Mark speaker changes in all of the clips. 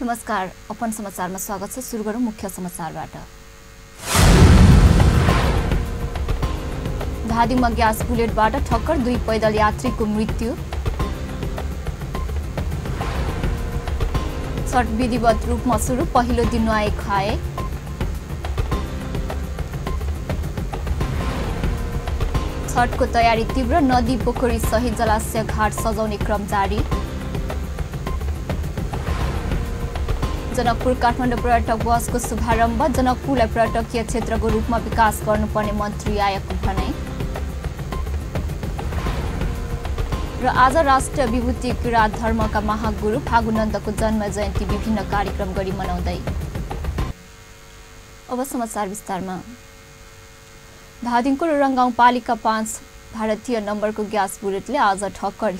Speaker 1: नमस्कार, अपन समाचारमा स्वागत छ। सुरु गरौँ मुख्य समाचारबाट। धादिङमा ग्यास बुलेटबाट ठक्कर, 2 पैदल यात्रीको मृत्यु। छठ विधिवत रूपमा सुरु, पहिलो दिन नुहाए खाए। छठको तयारी तीव्र, नदी पोखरी सहित जलाशय घाट सजाउने क्रम जारी। जनकपुर काठमाडौँ पर्यटक बसको शुभारम्भ, जनकपुरलाई पर्यटकीय क्षेत्रको रूपमा विकास गर्नुपर्ने मन्त्री आयोगको भनाई। र आज राष्ट्रिय विभूति किरात धर्मका महागुरु फागुनन्दको जन्म जयन्ती विभिन्न कार्यक्रम गरी मनाउँदै। अब समाचार विस्तारमा। धादिङको रङ्गाउँ पालिका 5 भारतीय नम्बरको ग्यास बुलेटले आज ठक्कर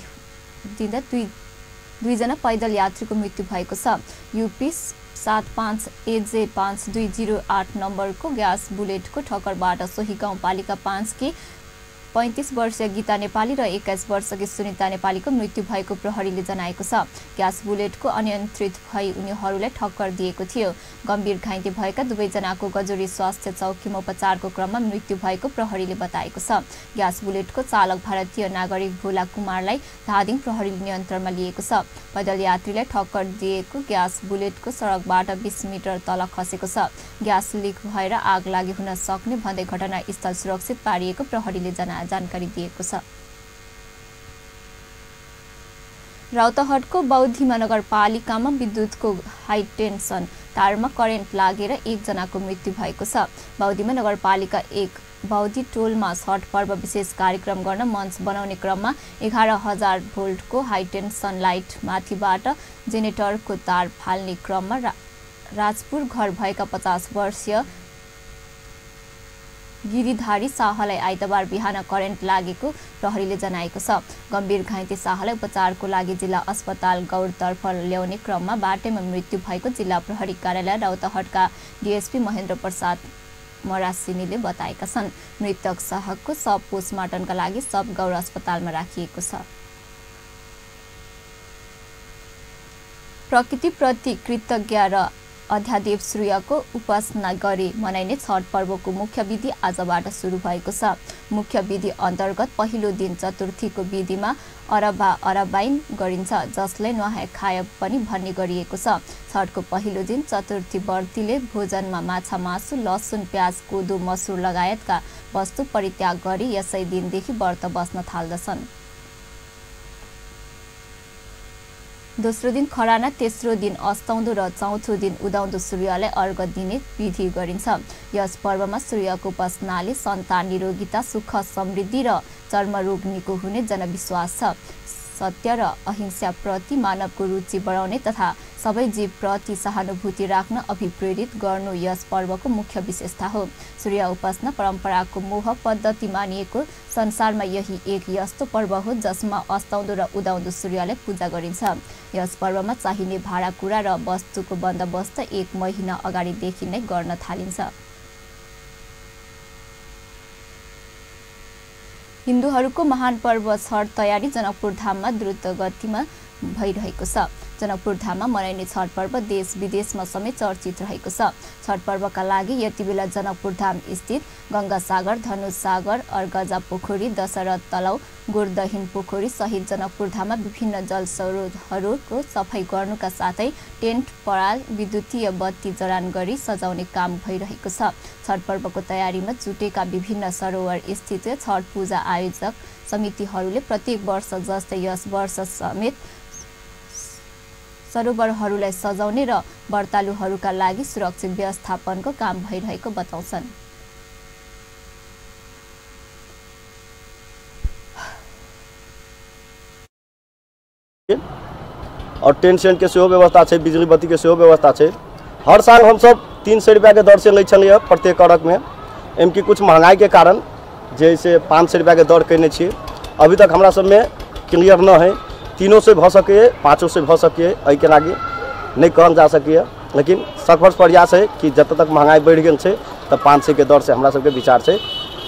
Speaker 1: दिँदा दुईजना पैदल यात्रीको मृत्यु भएको छ। यूपी 75 AJ 5208 नम्बरको ग्यास बुलेटको ठक्करबाट सोही गाउँपालिका 5 की 35 वर्षीय गीता नेपाली र 21 वर्षकी सुनिता नेपालीको मृत्यु भएको प्रहरीले जनाएको छ। ग्यास बुलेटको अनियन्त्रित भई उनीहरूलाई ठक्कर दिएको थियो। गम्भीर घाइते भएका दुवैजनाको गजुरी स्वास्थ्य चौकीमा उपचारको क्रममा मृत्यु भएको प्रहरीले बताएको छ। ग्यास बुलेटको चालक भारतीय नागरिक भोला कुमारलाई धादिङ प्रहरीले नियन्त्रणमा लिएको छ। पैदल यात्रीलाई ठक्कर दिएको ग्यास बुलेटको सडकबाट 20 मिटर तल खसेको छ। ग्यास लिक भएर आग लागि हुन सक्ने भन्दै घटनास्थल सुरक्षित पारिएको प्रहरीले जानकारी दिएको छ। राउतहटको बौद्धिमा नगरपालिकामा विद्युतको हाइटेन्सन तारमा करेन्ट लागेर 1 जनाको मृत्यु भएको छ। बौद्धिमा नगरपालिका 1 बौद्धि टोलमा छठ पर्व विशेष कार्यक्रम गर्न मञ्च बनाउने क्रममा 11,000 भोल्टको हाइटेन्सन लाइट माथिबाट जेनेरेटरको तार फाल्ने क्रममा राजपुर घर भएका 50 वर्षीय गिरिधारी शाहलाई आइतबार बिहान करेन्ट लागेको प्रहरीले जनाएको छ। गम्भीर घाइते शाहलाई उपचारको लागि जिल्ला अस्पताल गौरतर्फ ल्याउने क्रममा बाटैमा मृत्यु भएको जिल्ला प्रहरी कार्यालय राउतहटका डीएसपी महेन्द्र प्रसाद मरासिनीले बताएका छन्। मृतक शाहको शव पोस्टमार्टमका लागि शव गौर अस्पतालमा राखिएको छ। प्रकृतिप्रति कृतज्ञ र अध्यादेव सूर्यको उपासना गरी मनाइने छठ पर्वको मुख्य विधि आजबाट सुरु भएको छ। मुख्य विधि अन्तर्गत पहिलो दिन चतुर्थीको विधिमा अरबाइन गरिन्छ, जसले नुहाए खाए पनि भन्ने गरिएको छ। छठको पहिलो दिन चतुर्थी व्रतीले भोजनमा माछा मासु, लसुन, प्याज, कोदो, मसुर लगायतका वस्तु परित्याग गरी यसै दिनदेखि व्रत बस्न थाल्दछन्। दोस्रो दिन खराना, तेस्रो दिन अस्ताउँदो र चौथो दिन उदाउँदो सूर्यलाई अर्घ दिने विधि गरिन्छ। यस पर्वमा सूर्यको उपासनाले सन्तान निरोगिता, सुख समृद्धि र चर्मरोग निको हुने जनविश्वास छ। सत्य र अहिंसा प्रति मानवको रुचि बढाउने तथा सबै जीव प्रति सहानुभूति राख्न अभिप्रेरित गर्नु यस पर्वको मुख्य विशेषता हो। सूर्य उपासना परम्पराको मोह पद्धति मानिएको संसारमा यही एक यस्तो पर्व हो जसमा अस्ताउँदो र उदाउँदो सूर्यलाई पूजा गरिन्छ। यस पर्वमा चाहिने भाँडाकुँडा र वस्तुको बन्दोबस्त 1 महिना अगाडिदेखि नै गर्न थालिन्छ। हिन्दूहरूको महान पर्व छठ तयारी जनकपुर धाममा द्रुत गतिमा भइरहेको छ। जनकपुर धाममा मनाइने छठ पर्व देश विदेशमा समेत चर्चित रहेको छ। छठ पर्वका लागि यति बेला जनकपुर धाम स्थित गंगासागर, धनुषसागर, अर्गजा पोखरी, दशरथ तलाउ, गोर्धहीन पोखरी सहित जनकपुर धाममा विभिन्न जल स्रोतहरूको सफाई गर्नुका साथै टेन्ट, पराल, विद्युतीय बत्ती जडान गरी सजाउने काम भइरहेको छ। छठ पर्वको तयारीमा जुटेका विभिन्न सरोवर स्थित छठ पूजा आयोजक समितिहरूले प्रत्येक वर्ष जस्तै यस वर्ष समेत सरोवरहरूलाई सजाउने र व्रतालुहरूका लागि सुरक्षित व्यवस्थापनको काम भइरहेको बताउँछन्।
Speaker 2: और टेंट सेंट के सेहो व्यवस्था है, बिजली बत्ती के सेहो व्यवस्था है। हर साल हम सब 300 रुपया के दर से लै छलिए प्रत्येक अरग में। एमकी कुछ महंगाई के कारण जैसे 500 रुपया के दर कैने छी। अभी तक हमरा सब में क्लियर न है, 300 से भ सके, 500 से भ सके, एहि के लागी नहीं कहल जा सके। लेकिन सफल प्रयास है कि जब तक महंगाई बढ़ गई है तब 500 के दर से हमरा सबके विचार है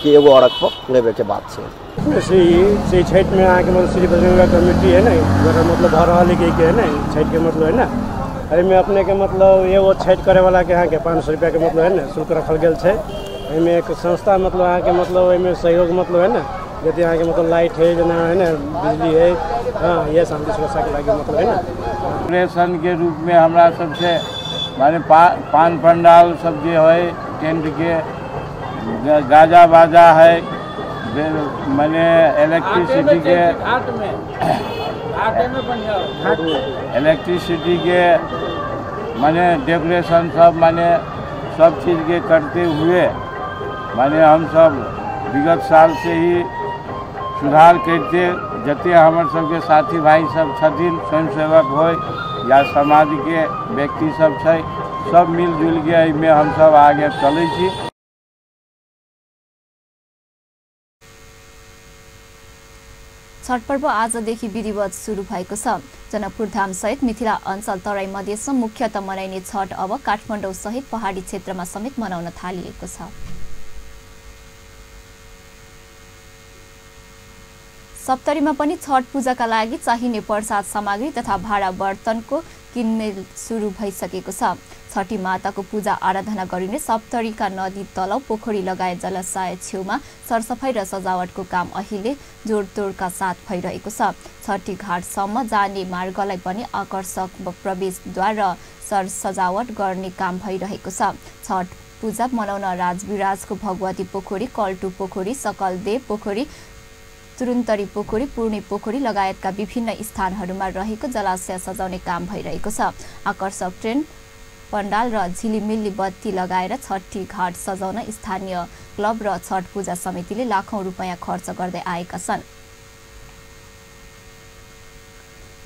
Speaker 2: कि एगो अरग पर लेवे के बात है।
Speaker 3: से छठ में आके मतलब श्री बजरंग कमेटी है ना, मतलब भर रहा है ना छठ के मतलब है ना, एहिमे अपने के मतलब एगो छठ करे वाला के यहाँ के 500 रुपया के मतलब है ना शुल्क रखल गेल छै। एहिमे एक संस्था मतलब यहाँ के मतलब एहिमे सहयोग मतलब है ना जैसे यहाँ के मतलब लाइट है जना है ना बिजली है। हाँ ये शांति सुरक्षा के लगे मतलब है ना
Speaker 4: ऑपरेशन के रूप में हमरा सबसे माने पान पंडाल सब जो है टेंट के गाजा बाजा है माने इलेक्ट्रिसिटी के माने डेकोरेशन सब माने सब चीज़ के करते हुए माने हम सब विगत साल से ही सुधार करते जते हमर सबके साथी भाई सब छथिन स्वयंसेवक हो या समाज के व्यक्ति सब छै सब मिलजुल के एहिमे हम सब आगे चलै छी।
Speaker 1: छठ पर्व आजदेखि विधिवत सुरु भएको छ। जनकपुर धाम सहित मिथिला अञ्चल तराई मधेसमा मुख्यतः मनाइने छठ अब काठमाडौँ सहित पहाडी क्षेत्रमा समेत मनाउन थालिएको छ। सप्तरीमा पनि छठ पूजाका लागि चाहिने प्रसाद सामग्री तथा भाँडा बर्तनको किनमेल सुरु भइसकेको छ। छठी माताको पूजा आराधना गरिने सप्तरीका नदी तलाउ पोखरी लगायत जलाशय छेउमा सरसफाई र सजावटको काम अहिले जोडतोडका साथ भइरहेको छ। छठी घाटसम्म जाने मार्गलाई पनि आकर्षक प्रवेशद्वार र सजावट गर्ने काम भइरहेको छ। छठ पूजा मनाउन राजविराजको भगवती पोखरी, कल्टु पोखरी, सकलदेव पोखरी, तुरुन्तरी पोखरी, पूर्णी पोखरी लगायतका विभिन्न स्थानहरूमा रहेको जलाशय सजाउने काम भइरहेको छ। आकर्षक ट्रेन पण्डाल र झिलिमिली बत्ती लगाएर छठी घाट सजाउन स्थानीय क्लब र छठ पूजा समितिले लाखौं रुपैयाँ खर्च गर्दै आएका छन्।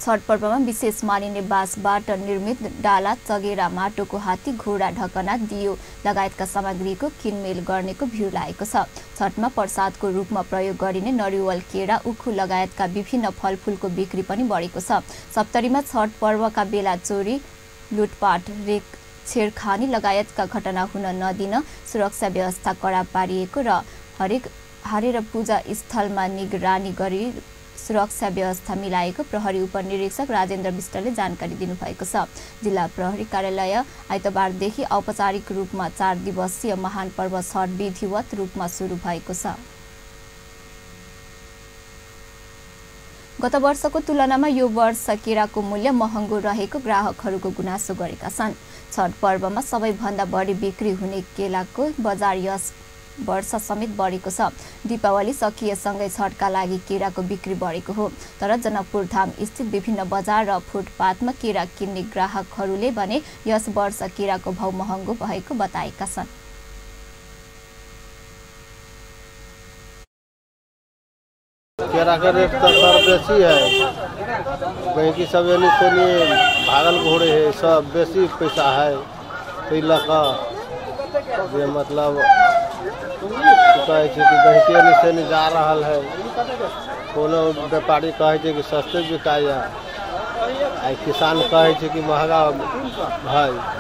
Speaker 1: छठ पर्वमा विशेष मानिने बाँसबाट निर्मित डाला, चगेरा, माटोको हात्ती, घोडा, ढकना, दियो लगायतका सामग्रीको किनमेल गर्नेको भिड लागेको छ। छठमा प्रसादको रूपमा प्रयोग गरिने नरिवल, केरा, उखु लगायतका विभिन्न फलफूलको बिक्री पनि बढेको छ। सप्तरीमा छठ पर्वका बेला चोरी, लुटपाट, रेक, छेडखानी लगायतका घटना हुन नदिन सुरक्षा व्यवस्था कडा पारिएको र हरेक पूजा स्थलमा निगरानी गरी सुरक्षा व्यवस्था मिलाएको प्रहरी उपनिरीक्षक राजेन्द्र विष्टले जानकारी दिनुभएको छ। जिल्ला प्रहरी कार्यालय आइतबारदेखि औपचारिक रूपमा 4 दिवसीय महान पर्व छठ विधिवत रूपमा सुरु भएको छ। गत वर्षको तुलनामा यो वर्ष केराको मूल्य महँगो रहेको ग्राहकहरूको गुनासो गरेका छन्। छठ पर्वमा सबैभन्दा बढी बिक्री हुने केलाको बजार यस वर्ष समेत बढेको छ। दीपावली सकिएसँगै छठका लागि केराको बिक्री बढेको हो। तर जनकपुर धाम स्थित विभिन्न बजार र फुटपाथमा केरा किन्ने ग्राहकहरूले भने यस वर्ष केराको भाउ महँगो भएको बताएका छन्।
Speaker 5: केरा का रेट तो सर बेसी है, कहीं की सब यानी भागल घोड़े है सब बेसी पैसा है। तो लगा ये मतलब कहे कि गहके निशे जा रहा है, कोनो व्यापारी कहे कि सस्ते बिकाया, किसान कहे कि महंगा है।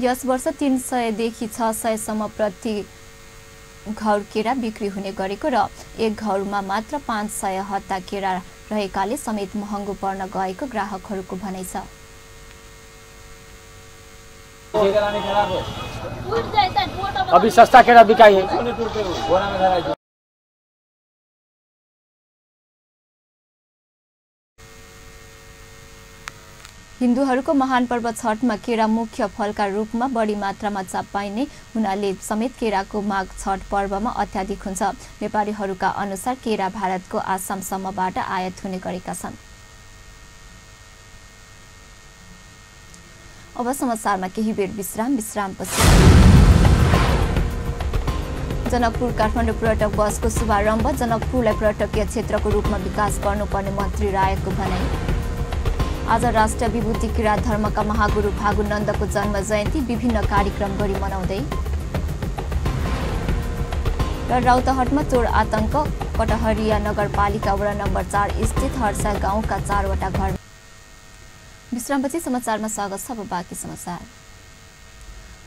Speaker 1: यस वर्ष 300 देखि 600 सम्म प्रति घर केरा बिक्री हुने गरेको र एक घरमा मात्र 500 हत्ता केरा रहेकाले समेत महँगो पर्न गएको ग्राहकहरूको भनाइ छ।
Speaker 3: अभी सस्ता केरा बिकाई है।
Speaker 1: हिन्दूहरूको महान पर्व छठमा केरा मुख्य फलका रूपमा बढी मात्रामा पाइने हुनाले समेत केराको माग छठ पर्वमा अत्याधिक हुन्छ। व्यापारीहरूका अनुसार केरा भारतको आसामसम्मबाट आयात हुने गरेका छन्। अब समाचारमा केही बेर विश्रामपछि जनकपुर काठमाडौँ पर्यटक बसको शुभारम्भ। जनकपुरलाई पर्यटकीय क्षेत्रको रूपमा विकास गर्नुपर्ने मन्त्री रायको भनाई। आज राष्ट्रिय विभूति किरात धर्मका महागुरु फागुनन्दको जन्म जयन्ती विभिन्न कार्यक्रम गरी मनाउँदै। र राउतहटमा चोर आतंक, कटहरिया नगरपालिका वडा नम्बर 4 स्थित हर्सा गाउँका 4वटा घर। विश्रामपछि समाचारमा स्वागत छ। अब बाँकी समाचार।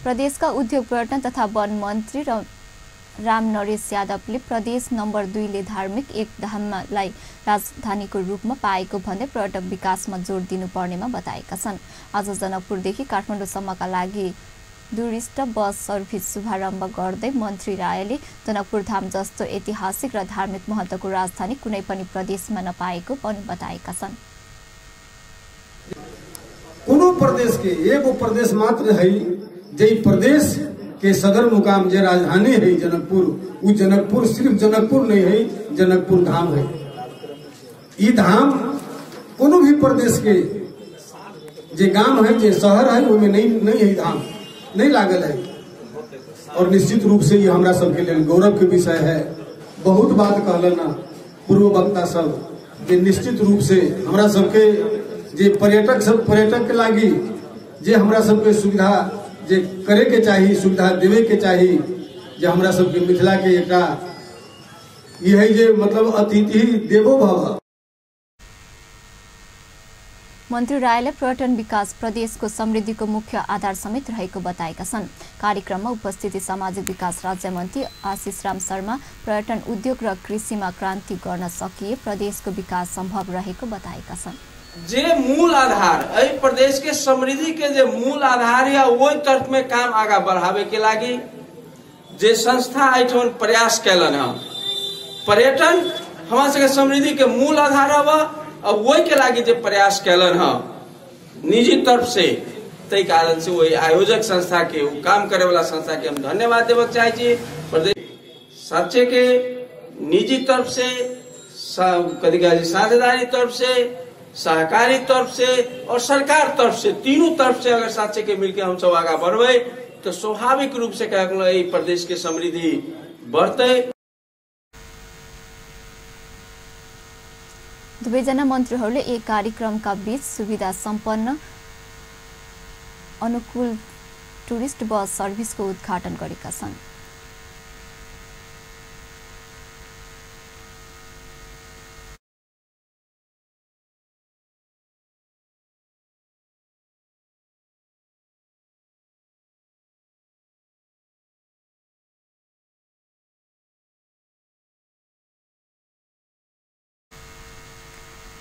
Speaker 1: प्रदेशका उद्योग पर्यटन तथा वन मन्त्री राम नरेश यादवले प्रदेश नम्बर 2 ले धार्मिक एक धामलाई राजधानीको रूपमा पाएको भन्दै पर्यटक विकासमा जोड दिनुपर्नेमा बताएका छन्। आज जनकपुरदेखि काठमाडौँसम्मका लागि टुरिस्ट बस सर्भिस शुभारम्भ गर्दै मन्त्री रायले जनकपुर धाम जस्तो ऐतिहासिक र धार्मिक महत्त्वको राजधानी कुनै पनि प्रदेशमा नपाएको पनि बताएका छन्।
Speaker 6: कोनो प्रदेश के एगो प्रदेश मात्र है जे प्रदेश के सदर मुकाम जे राजधानी है जनकपुर, वो जनकपुर सिर्फ जनकपुर नहीं है, जनकपुर धाम है। ये धाम कोनो भी प्रदेश के जे गांव है, जे शहर है, वो में नहीं है, धाम नहीं लागल है। और निश्चित रूप से ये हमरा सबके लिए गौरव के विषय है। बहुत बात कहलना पूर्व वक्ता सब जे निश्चित रूप से हमरा सबके जे पर्यटक के लागी जे हमरा सबके सुविधा जे करे के चाहिए, सुविधा देवे के चाहिए, जे हमरा सबके मिथिला के एक यही जे मतलब अतिथि देवो भव।
Speaker 1: मन्त्री रायले पर्यटन विकास प्रदेशको समृद्धिको मुख्य आधार समेत रहेको बताएका छन्। कार्यक्रममा उपस्थित सामाजिक विकास राज्य मन्त्री आशिष राम शर्मा पर्यटन उद्योग र कृषिमा क्रान्ति गर्न सकिए प्रदेशको विकास सम्भव रहेको बताएका छन्।
Speaker 7: जे मूल आधार एहि प्रदेश के समृद्धि के जे मूल आधार या वही तरफ में काम आगा बढ़ावे के लागी जे संस्था एठन प्रयास कैलन है। पर्यटन हमारा सबके समृद्धि के मूल आधार हवा, अब वही के लागी जे प्रयास कैलन है निजी तरफ से, तई कारण से वही आयोजक संस्था के काम करे वाला संस्था के हम धन्यवाद देवे चाहे छी। प्रदेश साचे के निजी तरफ से, कभी साझेदारी तरफ से, सहकारी तरफ से और सरकार तरफ से, तीनों तरफ से अगर साथे के मिलकर हम सब आगा बढ़े तो स्वाभाविक रूप से प्रदेश के समृद्धि बढ़ते।
Speaker 1: दुवैजना मन्त्रीहरूले एक कार्यक्रमका बीच सुविधा सम्पन्न अनुकूल टुरिस्ट बस सर्भिसको उद्घाटन गरेका छन्।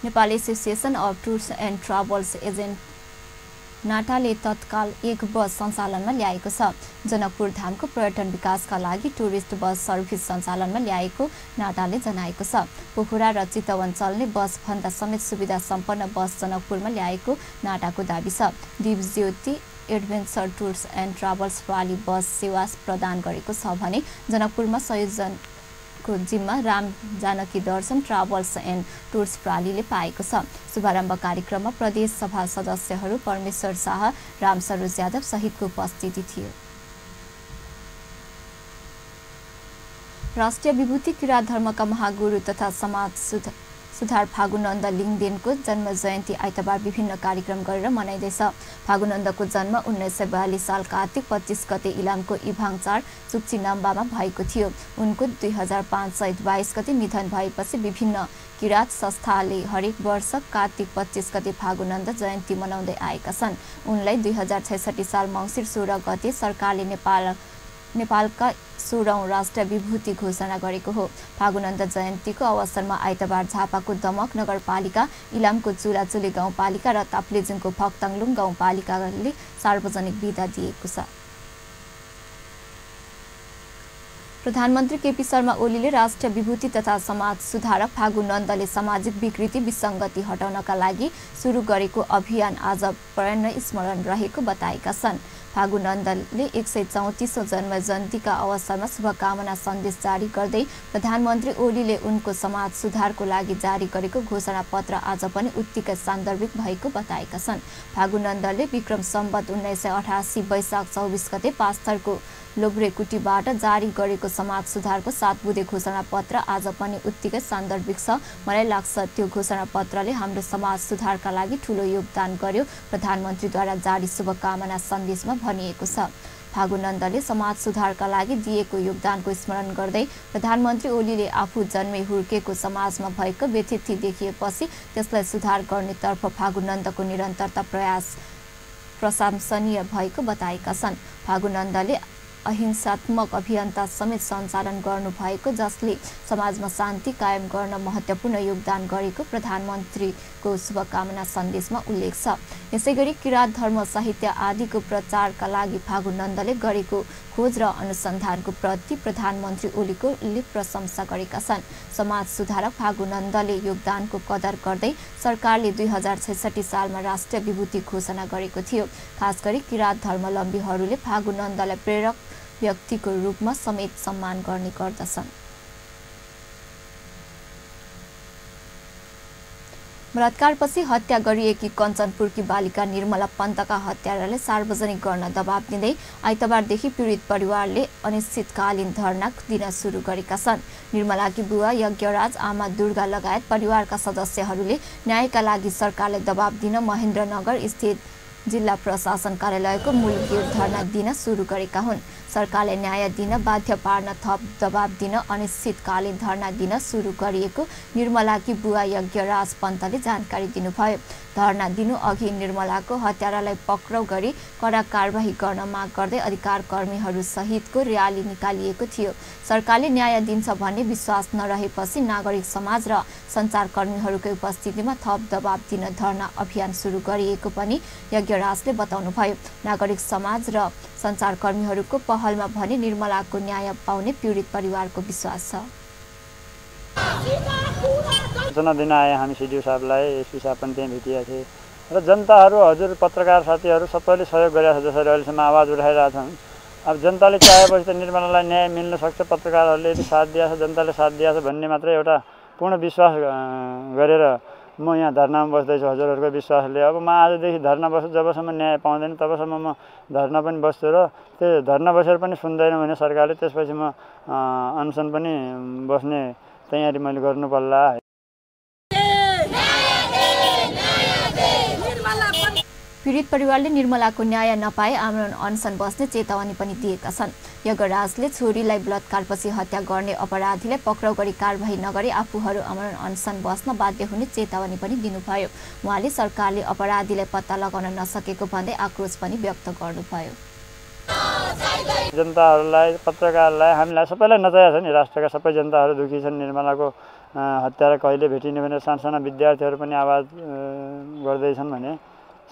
Speaker 1: Nepal association of tours and travels agent नाटाले तत्काल एक बस सञ्चालनमा ल्याएको छ। जनकपुर धामको पर्यटन विकासका लागि टुरिस्ट बस सर्भिस सञ्चालनमा ल्याएको नाटाले जनाएको छ। पोखरा र चितवन चल्ने बस भन्दा समेत सुविधा सम्पन्न बस जनकपुरमा ल्याएको नाटाको दाबी छ। दिवज्योति एडभेन्चर टुर्स एन्ड ट्राभल्स प्राली बस सेवा प्रदान गरेको छ भने जनकपुरमा संयोजन को जिम्मा राम जानकी दर्शन ट्राभल्स एन्ड टुर्स प्रालीले पाएको छ। शुभारम्भ कार्यक्रममा प्रदेश सभा सदस्यहरू परमेश्वर शाह, राम सरोज यादव सहितको उपस्थिति थियो। राष्ट्रिय विभूति किराँत धर्मका महागुरु तथा समाज सुधार फागुनन्द लिङदेनको जन्म जयन्ती आइतबार विभिन्न कार्यक्रम गरेर मनाइँदैछ। फागुनन्दको जन्म 1942 साल कार्तिक 25 गते इलामको इभाङ 4 चुक्ची नम्बामा भएको थियो। उनको 2005 चैत 22 गते निधन भएपछि विभिन्न किराँत संस्थाले हरेक वर्ष कार्तिक 25 गते फागुनन्द जयन्ती मनाउँदै आएका छन्। उनलाई 2066 साल मङ्सिर 16 गते सरकारले नेपालका 16औं राष्ट्रिय विभूति घोषणा गरेको हो। फागुनन्द जयन्तीको अवसरमा आइतबार झापाको दमक नगरपालिका, इलामको चुलाचुले गाउँपालिका र ताप्लेजुङको फक्ताङलुङ गाउँपालिकाले सार्वजनिक बिदा दिएको छ। प्रधानमन्त्री केपी शर्मा ओलीले राष्ट्रिय विभूति तथा समाज सुधारक फागुनन्दले सामाजिक विकृति विसङ्गति हटाउनका लागि सुरु गरेको अभियान आज प्रेरणा स्मरण रहेको बताएका छन्। फागुनन्दले 134औं जन्म जयन्तीका अवसरमा शुभकामना सन्देश जारी गर्दै प्रधानमन्त्री ओलीले उनको समाज सुधारको लागि जारी गरेको घोषणा पत्र आज पनि उत्तिकै सान्दर्भिक भएको बताएका छन्। फागुनन्दले विक्रम सम्वत 1988 वैशाख 24 गते पास्थरको लोब्रेकुटीबाट जारी गरेको समाज सुधारको 7 बुँदे घोषणा पत्र आज पनि उत्तिकै सान्दर्भिक छ। मलाई लाग्छ त्यो घोषणा पत्रले हाम्रो समाज सुधारका लागि ठूलो योगदान गर्यो, प्रधानमन्त्रीद्वारा जारी शुभकामना सन्देशमा भनिएको छ। फागुनन्दले समाज सुधारका लागि दिएको योगदानको स्मरण गर्दै प्रधानमन्त्री ओलीले आफू जन्मे हुर्केको समाजमा भएको व्यथिति देखिएपछि त्यसलाई सुधार गर्नेतर्फ फागुनन्दको निरन्तरता प्रयास प्रशंसनीय भएको बताएका छन्। फागु नन्दले अहिंसात्मक अभियान्ता समेत सञ्चालन गर्नुभएको जसले समाजमा शान्ति कायम गर्न महत्त्वपूर्ण योगदान गरेको प्रधानमन्त्रीको शुभकामना सन्देशमा उल्लेख छ। यसैगरी किराँत धर्म साहित्य आदिको प्रचारका लागि फागु नन्दले गरेको खोज र अनुसन्धानको प्रति प्रधानमन्त्री ओलीले प्रशंसा गरेका छन्। समाज सुधारक फागु नन्दले योगदानको कदर गर्दै सरकारले 2066 सालमा राष्ट्रिय विभूति घोषणा गरेको थियो। खास गरी किराँत धर्मावलम्बीहरूले फागु नन्दलाई प्रेरक व्यक्तिको रूपमा समेत सम्मान गर्ने गर्दछन्। बलात्कारपछि हत्या गरिएकी कञ्चनपुरकी बालिका निर्मला पन्तका हत्यारालाई सार्वजनिक गर्न दबाब दिँदै आइतबारदेखि पीडित परिवारले अनिश्चितकालीन धरना दिन सुरु गरेका छन्। निर्मलाकी बुवा यज्ञराज, आमा दुर्गा लगायत परिवारका सदस्यहरूले न्यायका लागि सरकारलाई दबाब दिन महेन्द्रनगर स्थित जिल्ला प्रशासन कार्यालयको मूल गेट धरना दिन सुरु गरेका हुन्। सरकारले न्याय दिन बाध्य पार्न थप दबाब दिन अनिश्चितकालीन धरना दिन सुरु गरिएको निर्मलाकी बुवा यज्ञराज पन्तले जानकारी दिनुभयो। धरना दिनु अघि निर्मलाको हत्यारालाई पक्राउ गरी कडा कारबाही गर्न माग गर्दै अधिकार कर्मीहरू सहितको र्याली निकालिएको थियो। सरकारले न्याय दिन्छ भन्ने विश्वास नरहेपछि नागरिक समाज र सञ्चारकर्मीहरूको उपस्थितिमा थप दबाब दिन धरना अभियान सुरु गरिएको पनि यज्ञराजले बताउनुभयो। नागरिक समाज र सञ्चारकर्मीहरूको पहलमा भने निर्मलाको न्याय पाउने पीडित परिवारको विश्वास छ।
Speaker 8: सूचना दिन आए हामी सिडिओ साहबलाई, एसपी साहब पनि त्यहाँ भेटिएका थिए र जनताहरू, हजुर पत्रकार साथीहरू सबैले सहयोग गरेका छ। जसरी अहिलेसम्म आवाज उठाइरहेका छन्। अब जनताले चाहेपछि त निर्मलालाई न्याय मिल्न सक्छ, पत्रकारहरूले यदि साथ दिएछ, जनताले साथ दिएछ भन्ने मात्रै एउटा पूर्ण विश्वास गरेर म यहाँ धरनामा बस्दैछु हजुरहरूको विश्वासले। अब म आजदेखि धरना बस्छु, जबसम्म न्याय पाउँदैन तबसम्म म धरना पनि बस्छु र त्यो धरना बसेर पनि सुन्दैन भने सरकारले त्यसपछि म अनसन पनि बस्ने तयारी मैले गर्नु पर्ला।
Speaker 1: पीडित परिवारले निर्मलाको न्याय नपाए आमरण अनसन बस्ने चेतावनी पनि दिएका छन्। यज्ञराजले छोरीलाई बलात्कारपछि हत्या गर्ने अपराधीलाई पक्राउ गरी कारबाही नगरी आफूहरू आमरण अनसन बस्न बाध्य हुने चेतावनी पनि दिनुभयो। उहाँले सरकारले अपराधीलाई पत्ता लगाउन नसकेको भन्दै आक्रोश पनि व्यक्त गर्नुभयो।
Speaker 8: जनताहरूलाई, पत्रकारलाई, हामीलाई सबैलाई नचाहेको छ नि। राष्ट्रका सबै जनताहरू दुखी छन्। निर्मलाको हत्या कहिले भेटिने भनेर सानसाना विद्यार्थीहरू पनि आवाज गर्दैछन् भने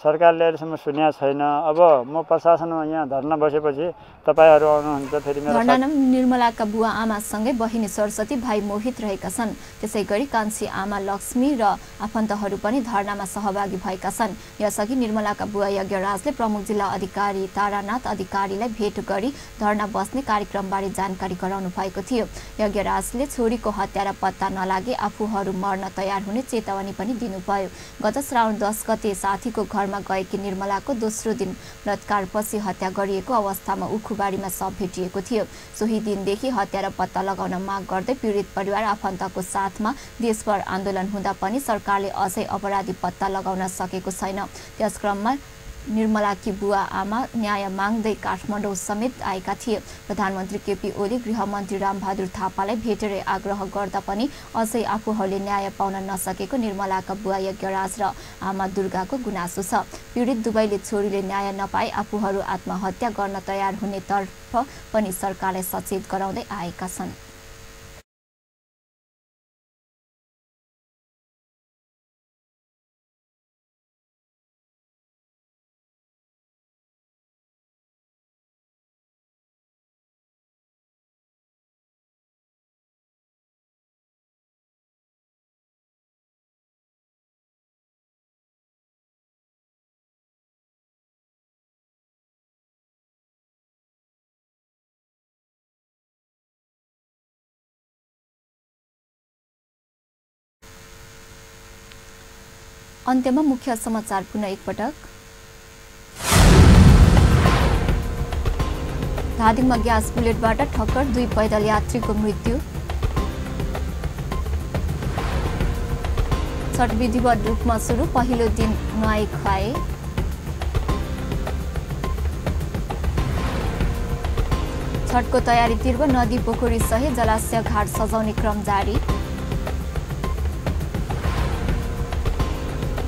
Speaker 8: सरकारले अहिलेसम्म सुनेको छैन। अब म प्रशासनमा यहाँ धरना बसेपछि तपाईहरू आउनुहुन्छ फेरि मेरो
Speaker 1: धरनामा निर्मलाका बुवा आमासँगै बहिनी सरस्वती, भाइ मोहित रहेका छन्। त्यसैगरी कान्छी आमा लक्ष्मी र आफन्तहरू पनि धरनामा सहभागी भएका छन्। यसअघि निर्मलाका बुवा यज्ञराजले प्रमुख जिल्ला अधिकारी तारानाथ अधिकारीलाई भेट गरी धरना बस्ने कार्यक्रमबारे जानकारी गराउनु भएको थियो। यज्ञराजले छोरीको हत्यारा पत्ता नलागे आफूहरू मर्न तयार हुने चेतावनी पनि दिनुभयो। गत श्रावण 10 गते साथीको घरमा गएकी निर्मलाको दोस्रो दिन बलात्कारपछि हत्या गरिएको अवस्थामा उखुबारीमा शव भेटिएको थियो। सोही दिनदेखि हत्या र पत्ता लगाउन माग गर्दै पीडित परिवार आफन्तको साथमा देशभर आन्दोलन हुँदा पनि सरकारले अझै अपराधी पत्ता लगाउन सकेको छैन। त्यसक्रममा निर्मलाकी बुवा आमा न्याय माग्दै काठमाडौँ समेत आएका थिए। प्रधानमन्त्री केपी ओली, गृहमन्त्री रामबहादुर थापालाई भेटेर आग्रह गर्दा पनि अझै आफूहरूले न्याय पाउन नसकेको निर्मलाका बुवा यज्ञराज र आमा दुर्गाको गुनासो छ। पीडित दुवैले छोरीले न्याय नपाए आफूहरू आत्महत्या गर्न तयार हुनेतर्फ पनि सरकारलाई सचेत गराउँदै आएका छन्। अन्त्यमा मुख्य समाचार पुनः एकपटक। धादिङमा ग्यास बुलेटबाट ठक्कर, 2 पैदल यात्रीको मृत्यु। छठ विधिवत रूपमा सुरु, पहिलो दिन नुहाई खुवाए। छठको तयारीतिर नदी पोखरी सहित जलाशय घाट सजाउने क्रम जारी।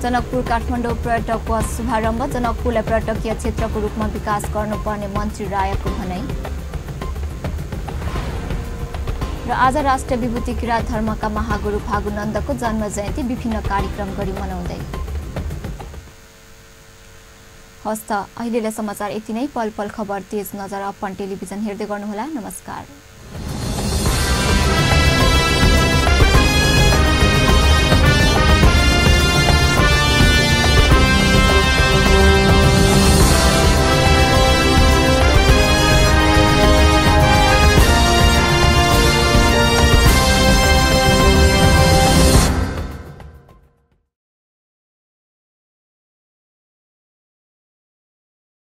Speaker 1: जनकपुर काठमाडौँ पर्यटक बस शुभारम्भ। जनकपुरलाई पर्यटकीय क्षेत्रको रूपमा विकास गर्नुपर्ने मन्त्री रायको भनाई। र आज राष्ट्रिय विभूति किराँत धर्मका महागुरु फागुनन्दको जन्म जयन्ती विभिन्न कार्यक्रम गरी मनाउँदै। हस्त अहिलेलाई समाचार यति नै। पल पल खबर तेज नजर अपन टेलिभिजन हेर्दै गर्नुहोला। नमस्कार।